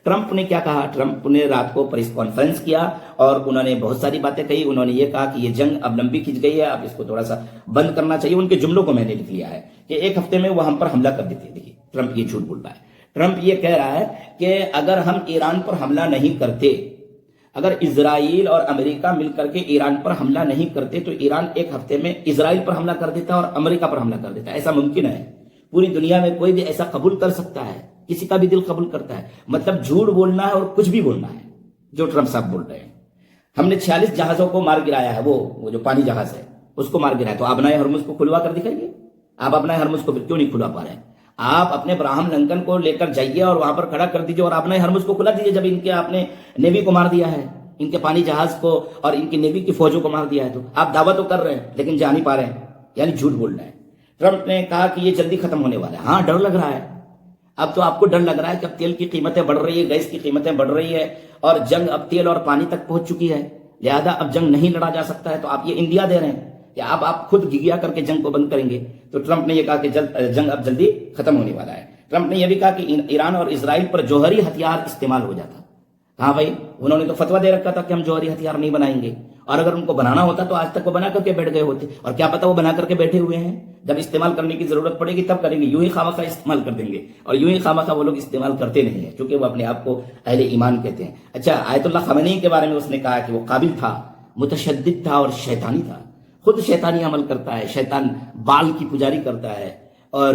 Trump نے کیا کہا؟ ٹرمپ نے رات کو پریس کانفرنس کیا اور انہوں نے بہت ساری باتیں کہی. انہوں نے یہ کہا کہ یہ جنگ اب لمبی کھنچ گئی ہے، اب اس کو تھوڑا سا بند کرنا چاہیے. ان کے جملوں کو میں نے لکھ لیا ہے کہ ایک ہفتے میں وہ ہم پر حملہ کر دیتے. دیکھیے ٹرمپ یہ جھوٹ بول رہا ہے. ٹرمپ یہ کہہ رہا ہے کہ اگر ہم ایران پر حملہ نہیں کرتے، اگر اسرائیل اور امریکہ مل کر کے ایران پر حملہ نہیں کرتے تو ایران ایک ہفتے میں اسرائیل پر حملہ کر دیتا اور امریکہ پر حملہ کر دیتا. ایسا ممکن ہے؟ پوری دنیا میں کوئی بھی ایسا قبول کر سکتا ہے؟ کسی کا بھی دل قبول کرتا ہے؟ مطلب جھوٹ بولنا ہے اور کچھ بھی بولنا ہے جو ٹرمپ صاحب بول رہے ہیں. ہم نے 46 جہازوں کو مار گرایا ہے، وہ جو پانی جہاز ہے اس کو مار گرایا. تو آبنائے ہرمز کو کھلوا کر دکھائیے. آپ آبنائے ہرمز کو کیوں نہیں کھلوا پا رہے ہیں؟ آپ اپنے ابراہم لنکن کو لے کر جائیے اور وہاں پر کھڑا کر دیجیے اور آبنائے ہرمز کو کھلا دیجیے. جب ان کے آپ نے نیوی کو مار دیا ہے، ان کے پانی جہاز کو اور ان کی نیوی کی فوجوں کو مار دیا ہے، تو آپ دعویٰ تو کر رہے ہیں لیکن جا نہیں پا رہے ہیں، یعنی جھوٹ بول رہے ہیں. ٹرمپ نے کہا کہ یہ جلدی ختم ہونے والا ہے. ہاں ڈر لگ رہا ہے. اب تو آپ کو ڈر لگ رہا ہے کہ اب تیل کی قیمتیں بڑھ رہی ہے، گیس کی قیمتیں بڑھ رہی ہے اور جنگ اب تیل اور پانی تک پہنچ چکی ہے، لہذا اب جنگ نہیں لڑا جا سکتا ہے. تو آپ یہ اندیا دے رہے ہیں کہ اب آپ خود گگیا کر کے جنگ کو بند کریں گے. تو ٹرمپ نے یہ کہا کہ جنگ اب جلدی ختم ہونے والا ہے. ٹرمپ نے یہ بھی کہا کہ ایران اور اسرائیل پر جوہری ہتھیار استعمال ہو جاتا. ہاں بھائی، انہوں نے تو فتویٰ دے رکھا تھا کہ ہم جوہری ہتھیار نہیں بنائیں گے، اور اگر ان کو بنانا ہوتا تو آج تک وہ بنا کر کے بیٹھ گئے ہوتے. اور کیا پتا وہ بنا کر کے بیٹھے ہوئے ہیں، جب استعمال کرنے کی ضرورت پڑے گی تب کریں گے. یوں ہی خامخواہ استعمال کر دیں گے، اور یوں ہی خامخواہ وہ لوگ استعمال کرتے نہیں ہیں کیونکہ وہ اپنے آپ کو اہل ایمان کہتے ہیں. اچھا، آیت اللہ خامنئی کے بارے میں اس نے کہا کہ وہ قابل تھا، متشدد تھا اور شیطانی تھا. خود شیطانی عمل کرتا ہے، شیطان بال کی پجاری کرتا ہے، اور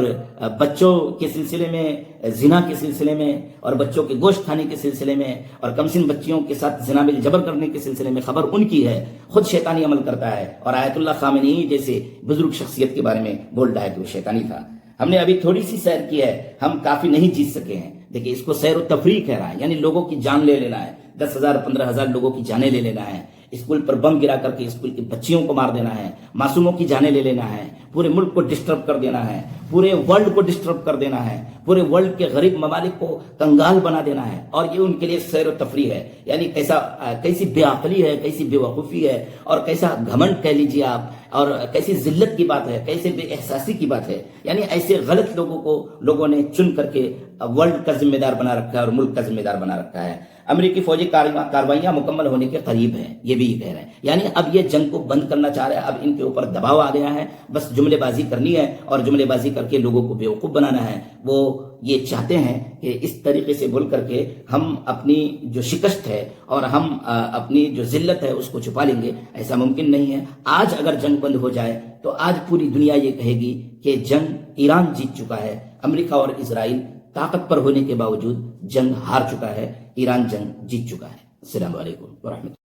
بچوں کے سلسلے میں، زنا کے سلسلے میں، اور بچوں کے گوشت کھانے کے سلسلے میں، اور کمسن بچیوں کے ساتھ زنا بل جبر کرنے کے سلسلے میں خبر ان کی ہے. خود شیطانی عمل کرتا ہے، اور آیت اللہ خامنئی جیسے بزرگ شخصیت کے بارے میں بول رہا ہے کہ وہ شیطانی تھا. ہم نے ابھی تھوڑی سی سیر کی ہے، ہم کافی نہیں جیت سکے ہیں. دیکھیں اس کو سیر و تفریح کہہ رہا ہے، یعنی لوگوں کی جان لے لینا ہے. 10,000 15,000 لوگوں کی جانیں لے لینا ہے. اسکول پر بم گرا کر کے اسکول کی بچیوں کو مار دینا ہے، معصوموں کی جانیں لے لینا ہے، پورے ملک کو ڈسٹرب کر دینا ہے، پورے ورلڈ کو ڈسٹرب کر دینا ہے، پورے ورلڈ کے غریب ممالک کو کنگال بنا دینا ہے. اور یہ ان کے لیے سیر و تفریح ہے. یعنی کیسی بے عقلی ہے، کیسی بے وقوفی ہے، اور کیسا گھمنڈ کہہ لیجیے آپ، اور کیسی ذلت کی بات ہے، کیسے بے احساسی کی بات ہے. یعنی ایسے غلط لوگوں کو لوگوں نے چن کر کے ورلڈ کا ذمہ دار بنا رکھا ہے اور ملک کا ذمہ دار بنا رکھا ہے. امریکی فوجی کاروائیاں مکمل ہونے کے قریب ہیں، یہ بھی کہہ رہے ہیں. یعنی اب یہ جنگ کو بند کرنا چاہ رہے ہیں. اب ان کے اوپر دباؤ آ گیا ہے، بس جملے بازی کرنی ہے اور جملے بازی کر کے لوگوں کو بیوقوف بنانا ہے. وہ یہ چاہتے ہیں کہ اس طریقے سے بول کر کے ہم اپنی جو شکست ہے اور ہم اپنی جو ذلت ہے اس کو چھپا لیں گے. ایسا ممکن نہیں ہے. آج اگر جنگ بند ہو جائے تو آج پوری دنیا یہ کہے گی کہ جنگ ایران جیت چکا ہے. امریکہ اور اسرائیل طاقت پر ہونے کے باوجود جنگ ہار چکا ہے، ایران جنگ جیت چکا ہے. السلام علیکم ورحمۃ اللہ.